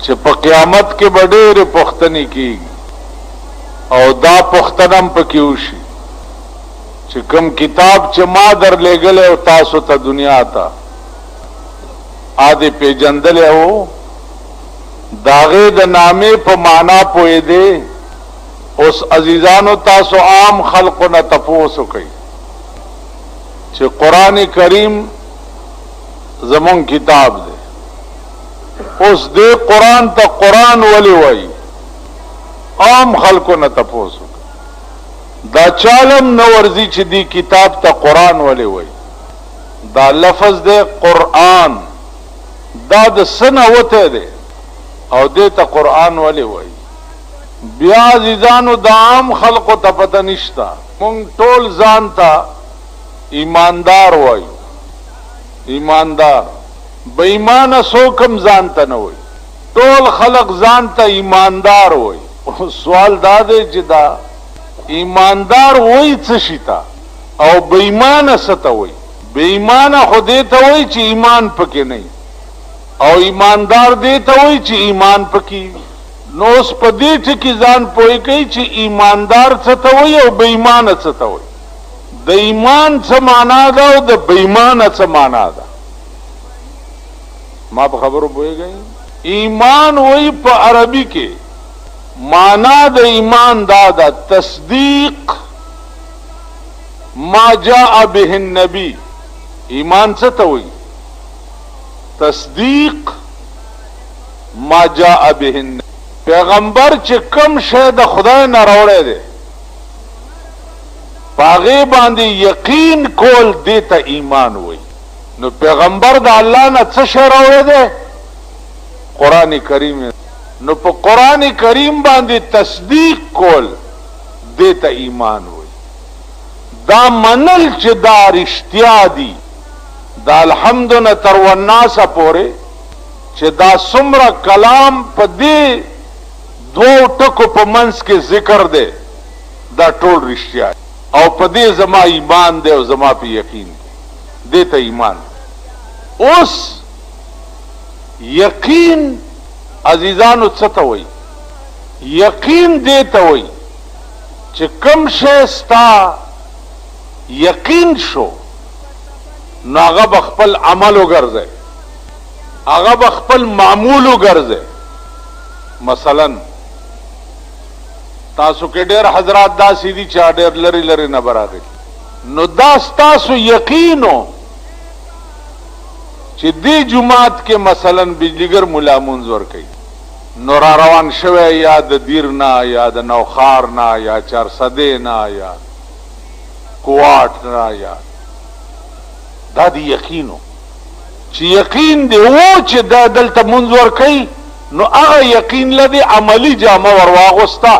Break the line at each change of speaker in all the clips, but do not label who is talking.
چې په قیامت کې به ډېرې پوښتنې کېږي او دا پوښتنه هم پکې وشي چې کوم کتاب چې ما در لېږلی او تاسو ته دنیا ته دې پیژندلی و د هغې د نامې په معنا پوهېدې اوس عزیزانو تاسو عام خلقو نه تپوس وکئ چې قرآن کریم زمون کتاب دی اوس دې قرآن ته قرآن ولې وایي عام خلقو نه تپوس وکئ دا چالم نه ورځي چې دې کتاب ته قرآن ولې وایي دا لفظ دی قرآن دا د څه نه وتی دی او دې ته قرآن ولې وایي بیا عزیزانو د عام خلقو ته پته نشته مونږ ټول ځان ته ایماندار وایو ایماندار بے ایمانه څوک هم ځان ته نه وایي ټول خلق ځان ته ایماندار وایي سوال دا دی چې دا ایماندار وایي څه شي ته او بے ایمانه څه ته وایي بے ایمانه خو دې ته وایي چې ایمان پکې نه او ایماندار دې ته وایي چې ایمان پکې نو اوس په دې ټکي ځان پوه کوي چې ایماندار څه ته وایي او بې ایمانه څه ته وایي د ایمان څه معنا ده او د بې ایمانه څه معنا ده ما په خبرو پوهېږئ ایمان وایي په عربي کې معنا د ایمان دا ده تصدیق ما جاء به النبي ایمان څه ته وایي تصدیق ما جاء به النبي پیغمبر چې کم شی د خدای نه راوړی دی په هغې باندې یقین کول دې ته ایمان وایي نو پیغمبر د الله نه څه شی راوړی دی قرآن کریم نو په قرآن کریم باندې تصدیق کول دې ته ایمان وایي دا منل چې دا رښتیا دي دا الحمد نه تر والناسه پورې چې دا څومره کلام په دې دوو ټکو په منځ کې ذکر دی دا ټول رښتیا او په دې زما ایمان دی او زما په یقین دی دې ته ایمان اوس یقین عزیزانو څه ته وایي یقین دې ته وایي چې کوم شی ستا یقین شو نو هغه به خپل عمل وګرځئ هغه به خپل معمول وګرځئ مثلا تاسو کې ډېر حضرات داسې دي چې ډېر لرې لرې نه به راغلي نو دا ستاسو یقینو چې دې جومات کې مثلا بجلیګر ملا مونځ ورکوي نو را روان شوی یا د دیر نه یا د نوخار نه یا چارسدې نه یا کوواټ نه یا دا دی یقینو چې یقین دی و چې دا دلته مونځ ورکوي نو هغه یقین لدی عملی جامه ور واغوسته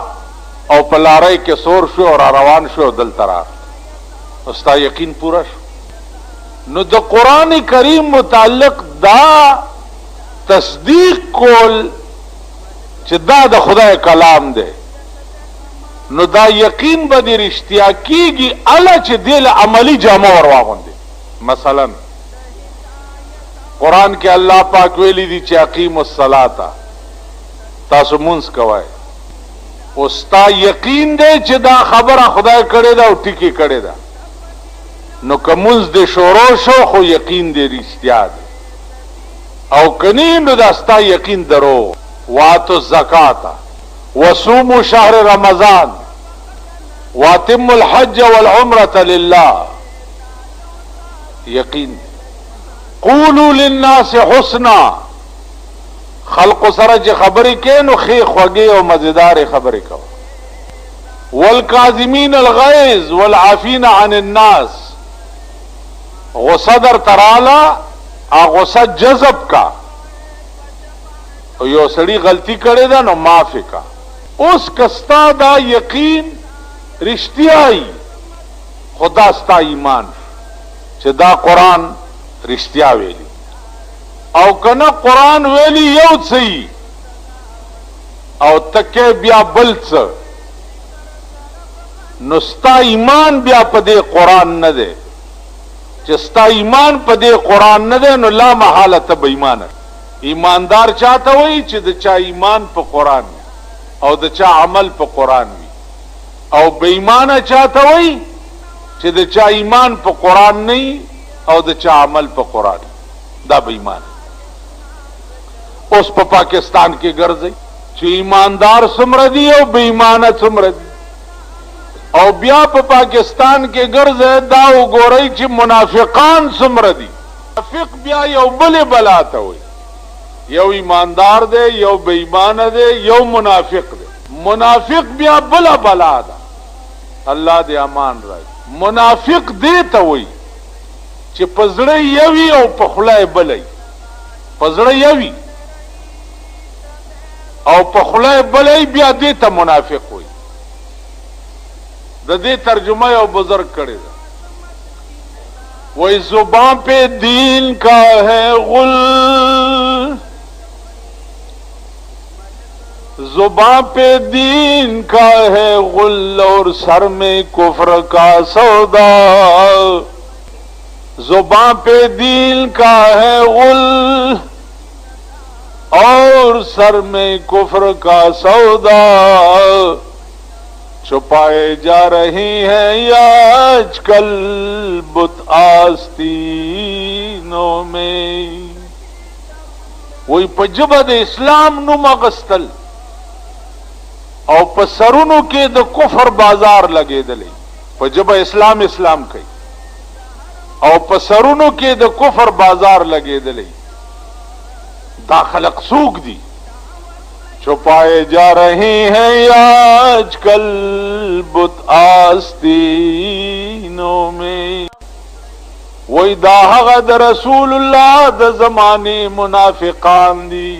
او په لارۍ کې سور شو او را روان شو دلته راغلی نو ستا یقین پوره شو نو د قرآن کریم متعلق دا تصدیق کول چې دا د خدای کلام دی نو دا یقین به دې رښتیا کېږي هله چې دې له عملي جامه ور واغوندې مثلا قرآن کې الله پاک ویلی دي چې اقیموا الصلاة تاسو مونځ کوئ او ستا یقین دی چې دا خبره خدای کړې ده او ټیکې کړې ده نو که مونځ دې شروع شو خو یقین دې رښتیا دی او کنی نو دا ستا یقین درو واتوا الزکاة وصوموا شهر رمضان واتموا الحج والعمرة لله یقین قولوا للناس حسنا خلق سره چې خبرې کوي نو ښې خوږې او مزیدارې خبرې کوه والکاظمین الغیظ والعافین عن الناس غصه در تراله غصه جذب کا یو سړي غلطي کړې ده نو معافې کا اوس کستا دا یقین رښتیايي خدا ستا ایمان چې دا قرآن رښتیا ویلي او کنه قرآن ویلی یو څه او تکه بیا بل څه نو ستا ایمان بیا په دې قرآن نه دی چې ستا ایمان په دې قرآن نه دی نو لا محاله ته بې ایمانه ایماندار چاته وي چې د چا ایمان په قرآن او د چا عمل په قرآن وي، او بے ایمانه چاته وي چې د چا ایمان په قرآن نه او د چا عمل په قرآن، دا بے ایمان. اوس په پاکستان کې ګرځي چې ایماندار څومره دي او بے ایمانه څومره دي، او بیا په پاکستان کې ګرځي دا وګورئ چې منافقان څومره دي. منافق بیا یو بل بلا ته وي، یو ایماندار دی، یو بے ایمانه دی، یو منافق دی. منافق بیا بلا بلا ده، الله دې امان راکړي. منافق دی ته وي چې په زړه یوي او په خوله بلې، په زړه یوي او په خوله بلې، بیا دې ته منافق وي. د دې ترجمه یو بزرگ کړی ده، وہی زبان پہ دین کا ہے غل، زبان پہ دین کا ہے غل اور سر میں کفر کا سودا، زبان پہ دین کا ہے غل اور سر میں کفر کا سودا، چھپائے جا رہی ہیں یا آج کل بت آستینوں میں. وہی په ژبه د اسلام نوم اغستل او په سرونو کې د کفر بازار لګېدلی. په ژبه اسلام اسلام کوي او په سرونو کې د کفر بازار لګېدلی. دا خلق څوک دي؟ چھپائے جا رہی ہیں آج کل بت آستینوں میں. وہی دا هغه د رسول الله د زمانه منافقان دي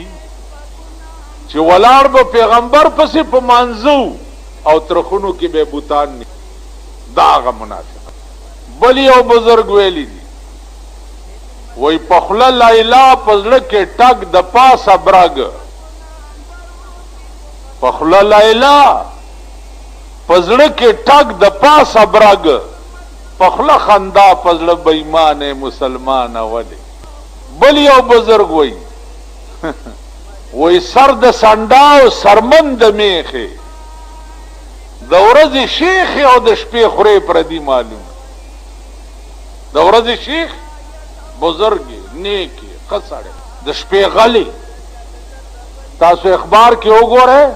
چې ولاړ به پیغمبر پسې په مانځو او ترخونو کې به بوتان ني. دا هغه منافق. بل یو بزرگ ویلی دي، وہی پخله لا اله پزړه کې ټک د پاسه برګ، پخله لا اله پزړه کې ټک د پاسه برګ، پخله خندا پزړه بې ایمانه مسلمان ولی. بل یو بزرگ وی وی سر د سنډا او سرمن د میخه، د ورځې شیخ او د شپې خورې پردي معلوم. د ورځې شیخ بزرگ نیکی قصړ، د شپې غلی. تاسو اخبار کې وګورئ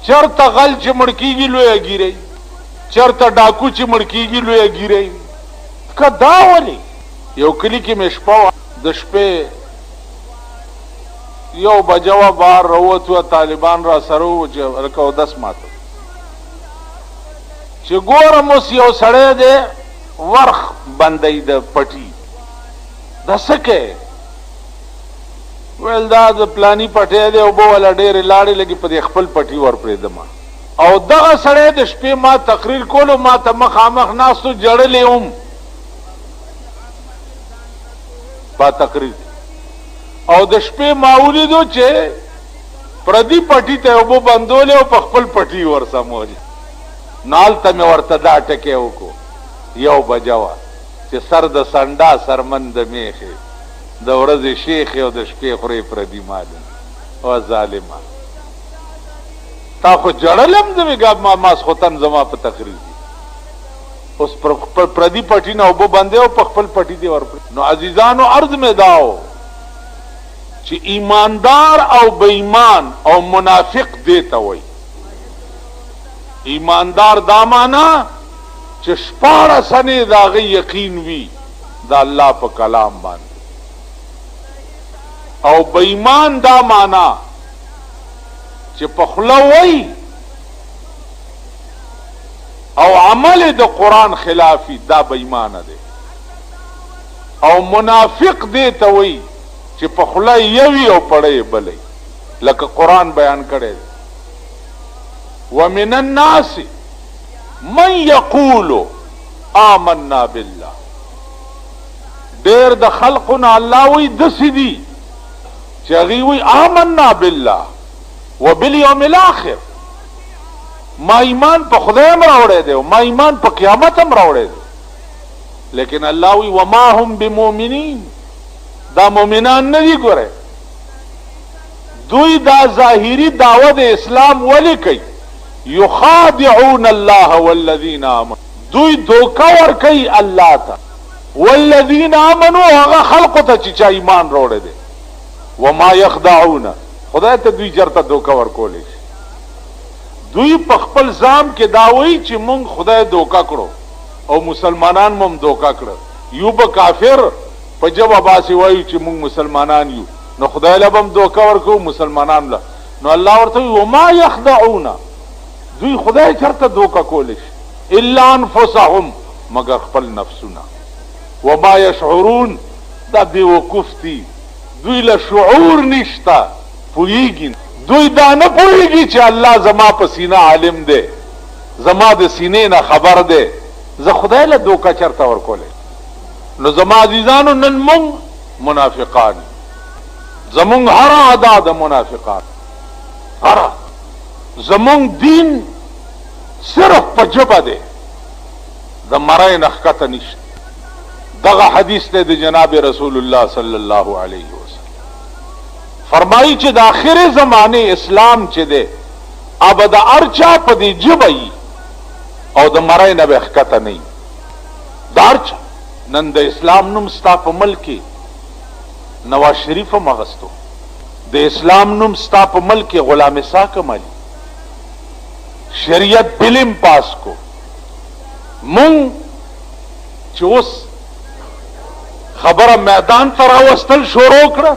چرته غل چې مړ کیږي لویه ګیرئ، چرته ډاکو چې مړ کیږي لویه ګیرئ. که دا ولې؟ یو کلي کې مې شپه وه، د شپې 1 بجه وه، بهر راووتو، طالبان را سره وو چې لکه اودس ماته چې ګورم اوس یو سړی دی ورخ بندی د پټي. دا څه کوې؟ ویل دا د پلانی پټی دی، اوبه والا ډېرې لاړې لګي، په دې خپل پټي ور پرېږدم. او دغه سړی د شپې ما تقریر کولو، ما ته مخامخ ناستو، جړلې هم په تقریر. او د شپې ما ولیدو چې پردي پټي ته اوبه بندولې او په خپل پټي ورسمولې. نو هلته مې ورته دا ټکی وکړو، 1 بجه وه، چې سر د سنډا سرمن د میخې، د ورځې شیخ او د شپې خورې پردي معلوم. او ظالمه تا خو جړلم زمې ما ماسخوتن زما په تقریر دي، اوس پر پردي پټي نه اوبه بندې او په خپل پټي دې ورپرې. نو عزیزانو عرض مې داو چې ایماندار او بې ایمان او منافق دې ته وایي. ایماندار دا معنا چې 14 سنې د هغه یقین وي د الله په کلام باندې، او بې ایمان دا معنا چې په خوله وایي او عمل د قرآن خلافي، دا بې ایمانه دی. او منافق دې ته وایي چې په خوله یوي او پړی بلې، لکه قرآن بیان کړی دی. ومن الناس من یقول آمنا بالله. ډېر د خلقنا الله وی داسې دي چې هغوی وی آمنا بالله وبالیوم الاخر، ما ایمان په خدای هم راوړی دی او ما ایمان په قیامت هم راوړی دی. لیکن الله وی وما هم بمؤمنین، دا مؤمنان نه دي. ګوره دوی دا ظاهري دعوه د اسلام ولی کوي؟ یخادعون الله والذین آمنوا، دوی دوکه ورکوي الله ته، والذین آمنوا هغه خلقو ته چې چا ایمان روړی دی. وما یخدعون، خدای ته دوی چرته دوکه ورکولی شي. دوی په خپل ځام کې دا وایي چې مونږ خدای دوکه کړو او مسلمانان مو هم دوکه کړه. یو به کافر په جبه باسي وایي چې مونږ مسلمانان یو، نو خدای له به هم دوکه ورکو مسلمانان له. نو الله ورته وایي وما یخدعون، دوی خدای چرته دوکه کولی شي الا انفسهم، مگر خپل نفسونه. وما یشعرون، دا بیوقوف دي، دوی له شعور نشته، پوهیږي. دوی دا نه پوهیږي چې الله زما په سینه عالم دی، زما د سینې نه خبر دی، زه خدای له دوکه چرته ورکولی. نو زما عزیزانو نن مونږ منافقان، زمونږ هر ادا د منافقان، هر زمونږ دین صرف په جبه دی، د مرۍ نه ښکته نشته. دغه حدیث دی د جناب رسول الله صلی الله علیه وسلم، فرمایي چې د آخر زمانه اسلام چې دی اب د ارچا په دې جبه وي او د مرۍ نه به ښکته نه وي. د ارچا نن د اسلام نوم ستا په ملک کې نواز شریف هم اغستو، د اسلام نوم ستا په ملک کې غلام اسحاق هم علي، شریعت بلم پاس کو. مونږ چې اوس خبره میدان ته راوستل شروع کړه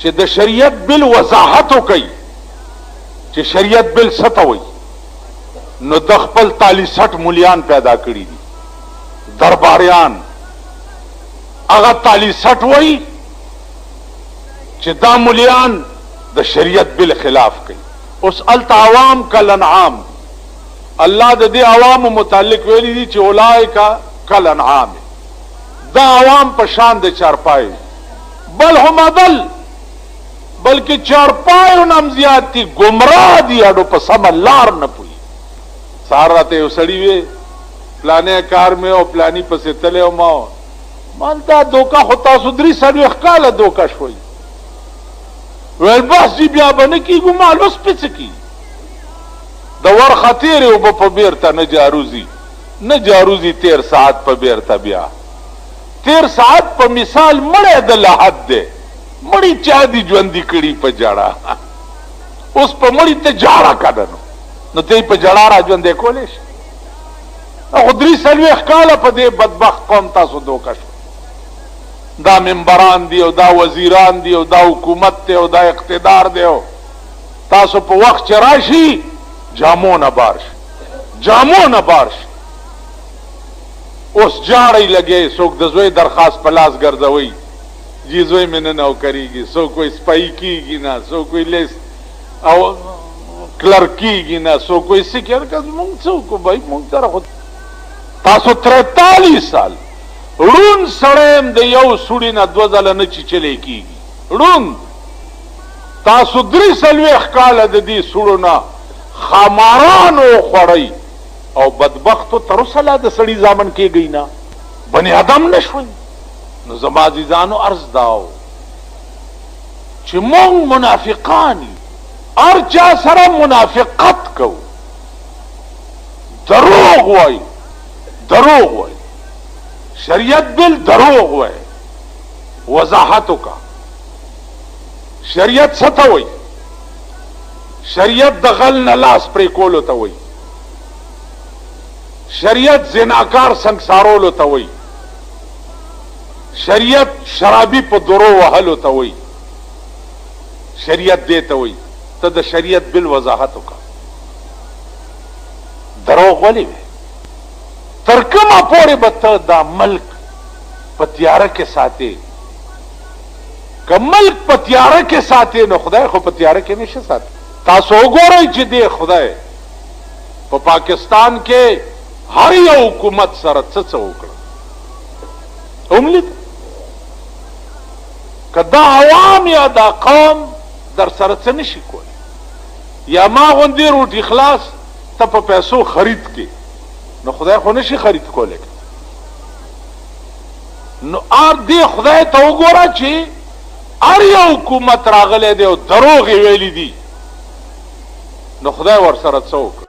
چې د شریعت بل وضاحت وکړي چې شریعت بل څه ته وایي، نو د خپل تالی سټ مولیان پیدا کړي دي، درباریان. هغه تالی سټ وایي چې دا مولیان د شریعت بل خلاف کوي. اوس الته عوام کالانعام، الله د دې عوامو متعلق ویلي دي چې اولئک کالانعام، دا عوام په شان د چارپای، بل هم عدل، بلکې چارپایو نم زیات دي، گمراه دي، اډو په سم لار نه پوي. سهار راته یو سړي وی پلانې کار مې او پلانی پسې تللی او ما دا دوکه خو تاسو 3 کاله دوکه شوي. ویل بس جی بیا به نه کېږو، مال اوس پې څه کېږي؟ د ور خطیرې اوبه په بیرته نه جاروزي، نه جاروزي 13 ساعت په بیرته. بیا 13 ساعت په مثال مړی د لحد دی، مړی چا دي ژوندي کړي په جړه. اوس په مړي ته جاړه کډه نو ته په جړه را ژوندی کولی شي؟ خو 3 کاله په دې بدبخت قوم تاسو دوکه شو. دا ممبران دی او دا وزیران دی او دا حکومت دی او دا اقتدار دی، تاسو په وخت چې راشي جامو نه بار شي، جامو نه بار شي. اوس جاړی لګی، څوک د زوی درخواست په لاس ګرځوي، جی زوی مې نه نوکریږي، څوک وایي سپایي کېږي نه، څوک وایي لیست او کلرک کېږي نه، څوک وایي څه کېږي. مونږ څوک بھائی، مونږ سره خو تاسو 43 سال ړوند سړی یم، د یو سوړي نه 2 ځله نه چیچلی کېږي، ړوند. تاسو 43 کاله د دې سوړو نه خماران وخوړئ او بدبختو تر اوسه لا د سړي زامن کېږئ نه، بني ادم نه شوئ. نو زما عزیزانو عرض داو چې مونږ منافقان یو، هر چا سره منافقت کوو، دروغ وایو، دروغ وایو، شریعت بل دروغ وایي. وضاحت وکړه شریعت څه ته وایي؟ شریعت د غل نه لاس پرې کولو ته وایي، شریعت زناکار سنگسارولو ته وایي، شریعت شرابی په درو وهلو ته وایي، شریعت دې ته وایي. ته د شریعت بل وضاحت وکړه، دروغ ولې وایي؟ تر کومه پورې به ته دا ملک په تیاره کې ساتې؟ که ملک په تیاره کې ساتې نو خدای خو په تیاره کې نشي ساتي. تاسو وګورئ چې دی خدای په پاکستان کې هر یو حکومت سره څه وکړه، وملید که دا عوام یا دا قوم در سره څه نشي کولی، یا ما غوندې روټي خلاص ته په پیسو خرید کې، نو خدای خو نشي خرید کولی. نو ار دې خدای ته وګوره چې ار یو حکومت راغلی دی او دروغ یې ویلي دي نو خدای ورسره څه وکړي